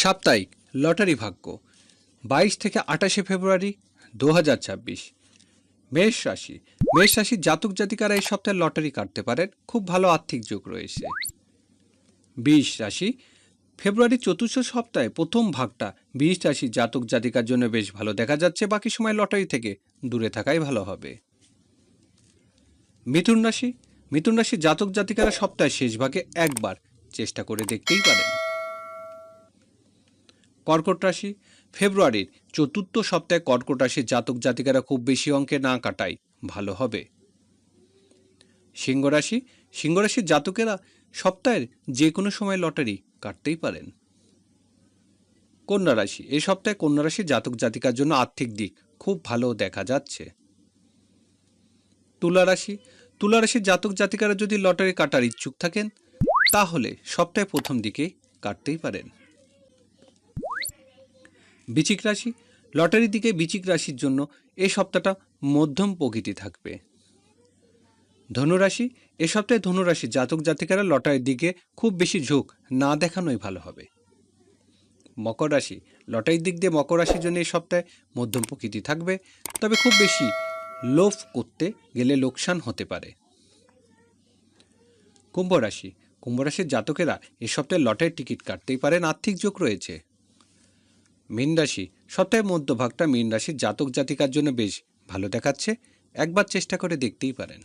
সাপ্তাহিক লটারি ভাগ্য 22 থেকে 28 ফেব্রুয়ারি 2026। মেষ রাশি মেষরাশির জাতক জাতিকারা এই সপ্তাহে লটারি কাটতে পারেন, খুব ভালো আর্থিক যোগ রয়েছে। বৃষ রাশি ফেব্রুয়ারি চতুর্থ সপ্তাহে প্রথম ভাগটা বৃষ রাশির জাতক জাতিকার জন্য বেশ ভালো দেখা যাচ্ছে, বাকি সময় লটারি থেকে দূরে থাকাই ভালো হবে। মিথুন রাশির জাতক জাতিকারা সপ্তাহের শেষ ভাগে একবার চেষ্টা করে দেখতেই পারেন। কর্কট রাশি ফেব্রুয়ারির চতুর্থ সপ্তাহে কর্কট রাশির জাতক জাতিকারা খুব বেশি অঙ্কে না কাটাই ভালো হবে। সিংহ রাশির জাতকেরা সপ্তাহের যে কোনো সময় লটারি কাটতেই পারেন। কন্যা রাশি এই সপ্তাহে কন্যা রাশির জাতক জাতিকার জন্য আর্থিক দিক খুব ভালো দেখা যাচ্ছে। তুলা রাশির জাতক জাতিকারা যদি লটারি কাটার ইচ্ছুক থাকেন তাহলে সপ্তাহে প্রথম দিকে কাটতেই পারেন। বৃশ্চিক রাশি লটারির দিকে বৃশ্চিক রাশির জন্য এই সপ্তাহটা মধ্যম প্রকৃতি থাকবে। ধনুরাশি এ সপ্তাহে ধনুরাশির জাতক জাতিকারা লটারির দিকে খুব বেশি ঝোঁক না দেখানোই ভালো হবে। মকর রাশি লটারির দিক দিয়ে মকর রাশির জন্য এই সপ্তাহে মধ্যম প্রকৃতি থাকবে, তবে খুব বেশি লোভ করতে গেলে লোকসান হতে পারে। কুম্ভ রাশির জাতকেরা এই সপ্তাহে লটারির টিকিট কাটতেই পারেন, আর্থিক যোগ রয়েছে। মীন রাশি সপ্তাহের মধ্যভাগটা মীন রাশির জাতক জাতিকার জন্য বেশ ভালো দেখাচ্ছে, একবার চেষ্টা করে দেখতেই পারেন।